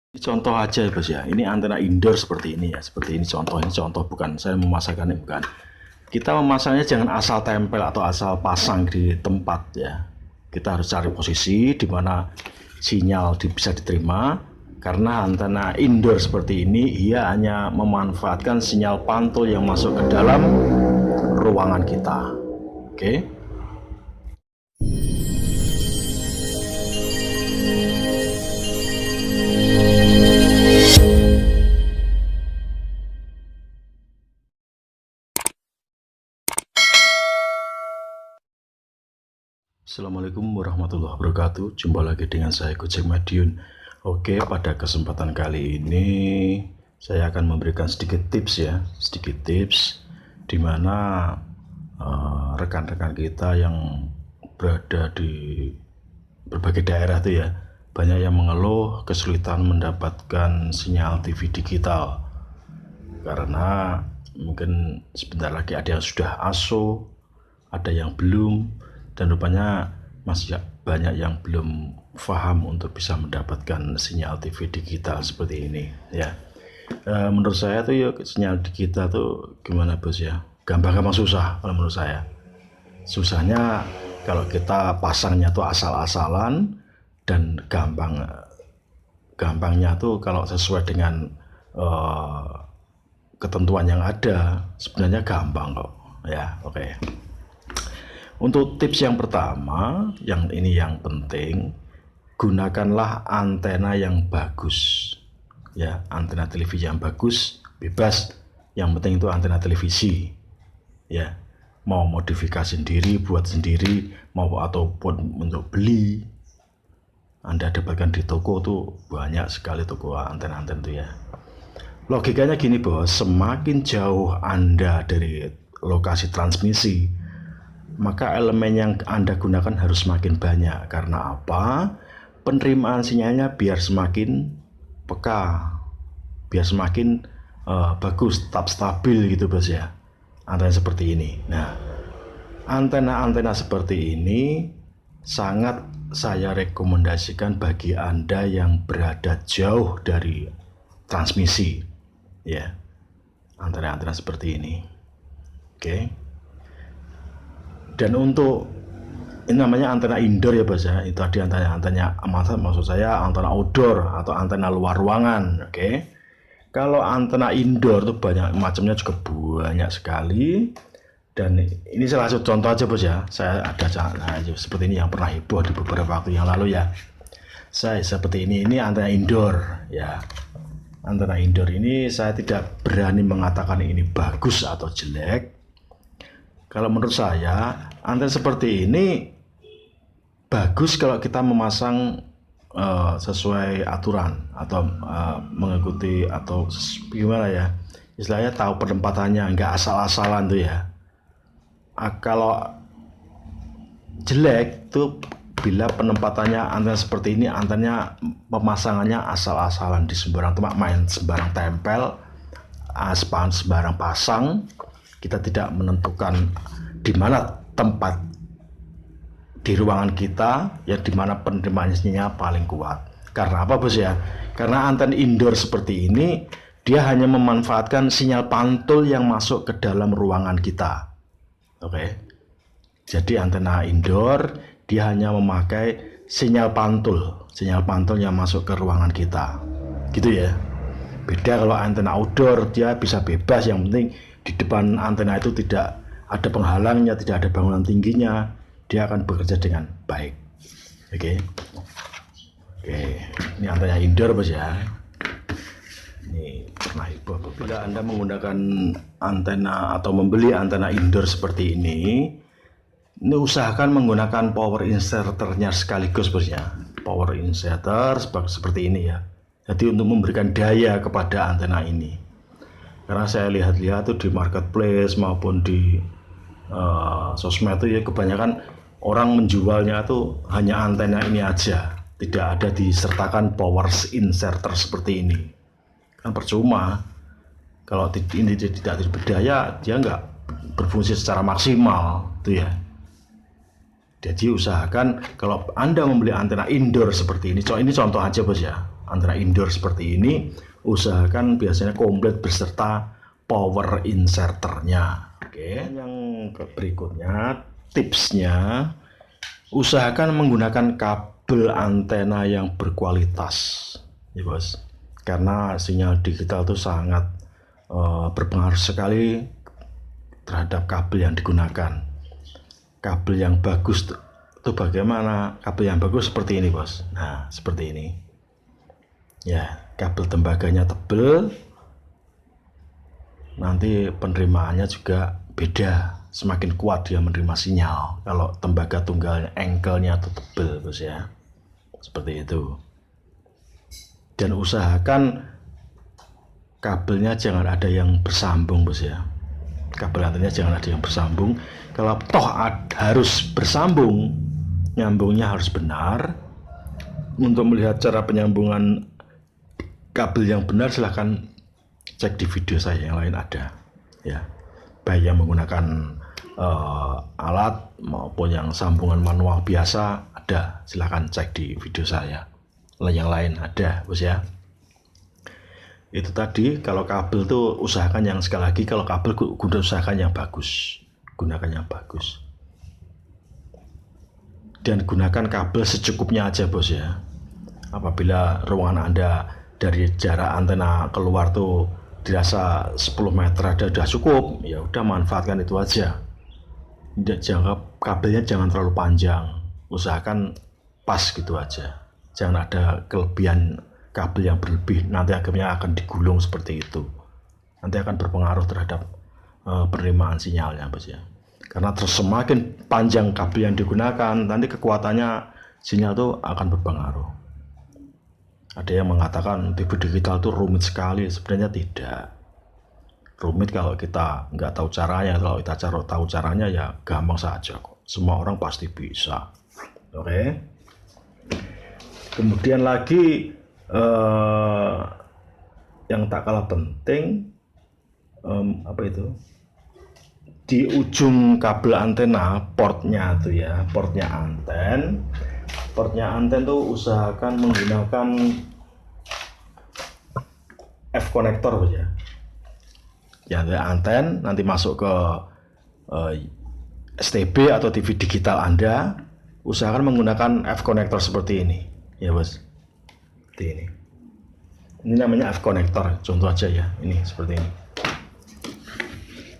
Ini contoh aja ya Bos ya, ini antena indoor seperti ini ya, seperti ini contoh bukan saya memasangkan, bukan. Kita memasangnya jangan asal tempel atau asal pasang di tempat ya. Kita harus cari posisi di mana sinyal bisa diterima, karena antena indoor seperti ini ia hanya memanfaatkan sinyal pantul yang masuk ke dalam ruangan kita. Oke. Assalamualaikum warahmatullahi wabarakatuh. Jumpa lagi dengan saya Gojek Madiun. Oke, pada kesempatan kali ini saya akan memberikan sedikit tips ya, sedikit tips di mana rekan-rekan kita yang berada di berbagai daerah itu ya, banyak yang mengeluh kesulitan mendapatkan sinyal TV digital karena mungkin sebentar lagi ada yang sudah ASO, ada yang belum, dan rupanya masih banyak yang belum paham untuk bisa mendapatkan sinyal TV digital seperti ini ya. Menurut saya tuh ya, sinyal digital tuh gimana Bos ya, gampang-gampang susah. Kalau menurut saya susahnya kalau kita pasangnya tuh asal-asalan, dan gampangnya tuh kalau sesuai dengan ketentuan yang ada sebenarnya gampang kok ya. Oke. Untuk tips yang pertama, yang ini yang penting, gunakanlah antena yang bagus ya, antena televisi yang bagus, bebas, yang penting itu antena televisi ya. Mau modifikasi sendiri, buat sendiri, mau ataupun untuk beli, Anda dapatkan di toko tuh banyak sekali toko antena-antena itu ya. Logikanya gini Bos, semakin jauh Anda dari lokasi transmisi, maka elemen yang Anda gunakan harus semakin banyak. Karena apa? Penerimaan sinyalnya biar semakin peka, biar semakin bagus, tetap stabil gitu Bos ya, antena seperti ini. Nah, antena-antena seperti ini sangat saya rekomendasikan bagi Anda yang berada jauh dari transmisi ya, antena-antena seperti ini. Oke. Dan untuk ini namanya antena indoor ya Bos ya, itu tadi antena maksud saya antena outdoor atau antena luar ruangan. Oke. Kalau antena indoor itu banyak macamnya, juga banyak sekali. Dan ini salah satu contoh aja Bos ya, saya ada seperti ini yang pernah heboh di beberapa waktu yang lalu ya. Saya seperti ini antena indoor ya. Antena indoor ini saya tidak berani mengatakan ini bagus atau jelek. Kalau menurut saya, antena seperti ini bagus kalau kita memasang sesuai aturan atau mengikuti atau gimana ya, istilahnya tahu penempatannya, nggak asal-asalan tuh ya. Kalau jelek tuh bila penempatannya antena seperti ini, antenanya pemasangannya asal-asalan, di sembarang tempat, main sembarang tempel, sembarang pasang. Kita tidak menentukan di mana tempat di ruangan kita ya, di mana penerimaannya paling kuat. Karena apa Bos ya? Karena antena indoor seperti ini dia hanya memanfaatkan sinyal pantul yang masuk ke dalam ruangan kita. Oke. Jadi antena indoor dia hanya memakai sinyal pantul yang masuk ke ruangan kita. Gitu ya. Beda kalau antena outdoor, dia bisa bebas, yang penting di depan antena itu tidak ada penghalangnya, tidak ada bangunan tingginya, dia akan bekerja dengan baik. Oke. Ini antena indoor Bos ya. Ini pernah heboh. Bila Anda menggunakan antena atau membeli antena indoor seperti ini usahakan menggunakan power inserternya sekaligus Bos ya. Power inserter seperti ini ya. Jadi untuk memberikan daya kepada antena ini. Karena saya lihat-lihat tuh di marketplace maupun di sosmed tuh ya, kebanyakan orang menjualnya tuh hanya antena ini aja, tidak ada disertakan power inserter seperti ini. Kan percuma, kalau ini tidak berdaya, dia nggak berfungsi secara maksimal tuh ya. Jadi usahakan kalau Anda membeli antena indoor seperti ini contoh aja Bos ya, antena indoor seperti ini, usahakan biasanya komplit beserta power inserternya. Oke, yang berikutnya tipsnya, usahakan menggunakan kabel antena yang berkualitas ya bos, karena sinyal digital itu sangat berpengaruh sekali terhadap kabel yang digunakan. Kabel yang bagus itu bagaimana? Kabel yang bagus seperti ini bos. Nah seperti ini ya, kabel tembaganya tebel, nanti penerimaannya juga beda, semakin kuat dia menerima sinyal kalau tembaga tunggalnya, engkelnya itu tebel bos ya, seperti itu. Dan usahakan kabelnya jangan ada yang bersambung bos ya, kabel antenanya jangan ada yang bersambung. Kalau toh harus bersambung, nyambungnya harus benar. Untuk melihat cara penyambungan kabel yang benar silahkan cek di video saya yang lain ada ya, baik yang menggunakan alat maupun yang sambungan manual biasa ada, silahkan cek di video saya yang lain ada bos ya. Itu tadi, kalau kabel tuh usahakan yang, sekali lagi, kalau kabel usahakan yang bagus, gunakan yang bagus, dan gunakan kabel secukupnya aja bos ya. Apabila ruangan Anda dari jarak antena keluar tuh dirasa 10 meter ada udah cukup, ya udah manfaatkan itu aja. Kabelnya jangan terlalu panjang, usahakan pas gitu aja, jangan ada kelebihan kabel yang berlebih, nanti akhirnya akan digulung seperti itu, nanti akan berpengaruh terhadap penerimaan sinyalnya bos ya. Karena semakin panjang kabel yang digunakan, nanti kekuatannya sinyal itu akan berpengaruh. Ada yang mengatakan TV digital itu rumit sekali, sebenarnya tidak rumit kalau kita nggak tahu caranya. Kalau kita tahu caranya ya gampang saja kok, semua orang pasti bisa. Oke. Kemudian lagi yang tak kalah penting, apa itu, di ujung kabel antena, portnya tuh ya, portnya anten tuh usahakan menggunakan F konektor ya. Ya, anten nanti masuk ke STB atau TV digital Anda, usahakan menggunakan F konektor seperti ini ya bos. Seperti ini namanya F konektor, contoh aja ya, ini seperti ini.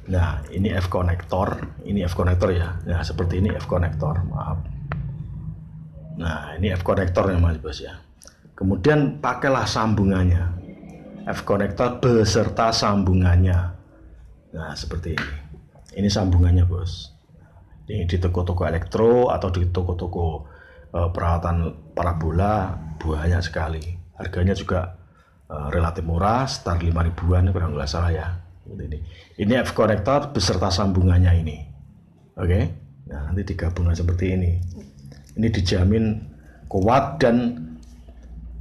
Nah ini F konektor, ini F konektor ya. Nah seperti ini F konektor, maaf. Nah ini F konektor ya mas bos ya. Kemudian pakailah sambungannya, F konektor beserta sambungannya. Nah seperti ini sambungannya bos. Ini di toko-toko elektro atau di toko-toko peralatan parabola banyak sekali. Harganya juga relatif murah, sekitar 5 ribuan kurang nggak salah ya. Ini F konektor beserta sambungannya ini. Oke. Nah nanti digabungkan seperti ini. Ini dijamin kuat dan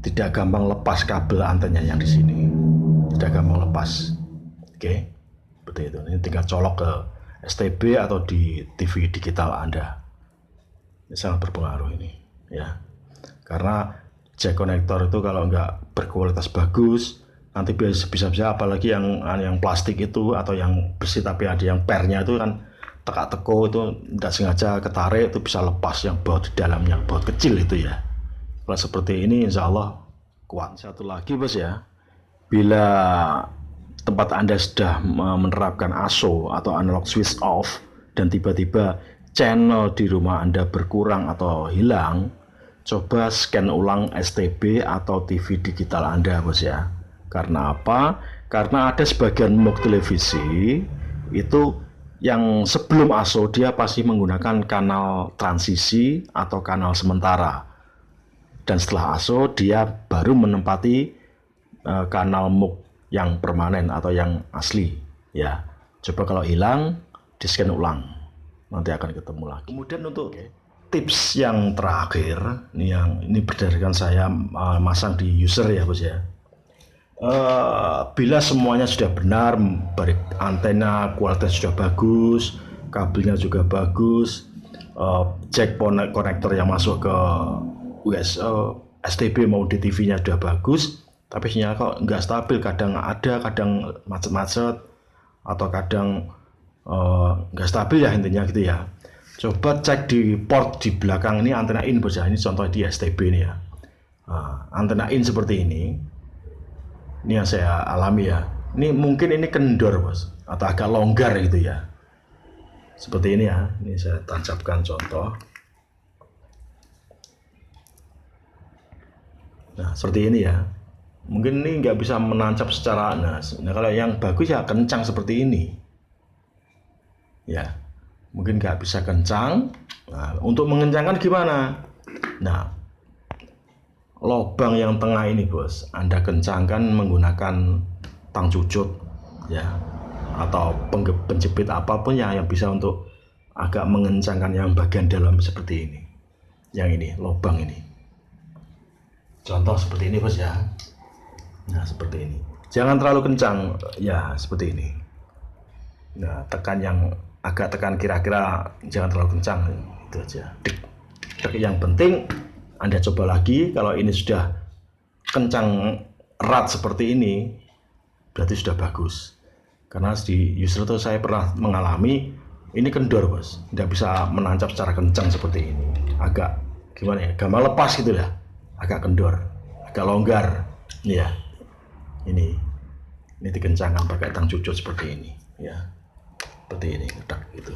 tidak gampang lepas kabel antenanya yang di sini. Tidak gampang lepas. Oke. Seperti itu. Ini tinggal colok ke STB atau di TV digital Anda. Ini sangat berpengaruh ini ya, karena jack konektor itu kalau nggak berkualitas bagus, nanti bisa-bisa apalagi yang plastik itu atau yang besi tapi ada yang pernya itu kan teka-teko itu tidak sengaja ketarik, itu bisa lepas yang baut di dalamnya, baut kecil itu ya. Kalau seperti ini insya Allah kuat. Satu lagi bos ya, bila tempat Anda sudah menerapkan ASO atau analog switch off dan tiba-tiba channel di rumah Anda berkurang atau hilang, coba scan ulang STB atau TV digital Anda bos ya. Karena apa? Karena ada sebagian muk televisi itu yang sebelum ASO dia pasti menggunakan kanal transisi atau kanal sementara, dan setelah ASO dia baru menempati kanal muk yang permanen atau yang asli ya. Coba kalau hilang, di scan ulang, nanti akan ketemu lagi. Kemudian untuk tips yang terakhir, ini berdasarkan saya masang di user ya bos ya. Bila semuanya sudah benar, baik antena kualitas sudah bagus, kabelnya juga bagus, jack konektor yang masuk ke STB mau di TV-nya udah bagus, tapi sinyal kok nggak stabil, kadang ada, kadang macet-macet, atau kadang nggak stabil ya intinya gitu ya. Coba cek di port di belakang ini antena in bos ya. Ini contoh di STB ini ya. Antena in seperti ini yang saya alami ya. Ini mungkin ini kendor bos, atau agak longgar gitu ya. Seperti ini ya. Ini saya tancapkan contoh. Nah seperti ini ya. Mungkin ini nggak bisa menancap secara nah kalau yang bagus ya kencang seperti ini ya, mungkin nggak bisa kencang. Nah untuk mengencangkan gimana? Nah lubang yang tengah ini bos Anda kencangkan menggunakan tang cucut ya, atau penjepit apapun ya yang bisa untuk agak mengencangkan yang bagian dalam seperti ini, yang ini lubang ini, contoh seperti ini bos ya. Nah seperti ini, jangan terlalu kencang ya, seperti ini. Nah tekan yang agak tekan kira-kira, jangan terlalu kencang, itu aja. Yang penting Anda coba lagi, kalau ini sudah kencang erat seperti ini berarti sudah bagus. Karena di user itu saya pernah mengalami ini kendor bos, tidak bisa menancap secara kencang seperti ini, agak gimana ya, gampang lepas gitu ya, agak kendor, agak longgar ya. Ini dikencangkan pakai tang cucut seperti ini ya, seperti ini gitu.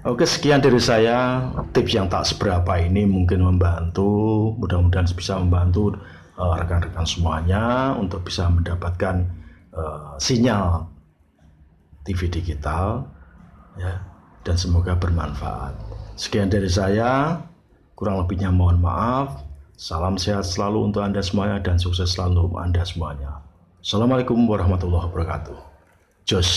Oke, sekian dari saya. Tips yang tak seberapa ini mungkin membantu, mudah-mudahan bisa membantu rekan-rekan semuanya untuk bisa mendapatkan sinyal TV digital ya, dan semoga bermanfaat. Sekian dari saya, kurang lebihnya mohon maaf. Salam sehat selalu untuk Anda semuanya dan sukses selalu untuk Anda semuanya. Assalamualaikum warahmatullahi wabarakatuh. Jos.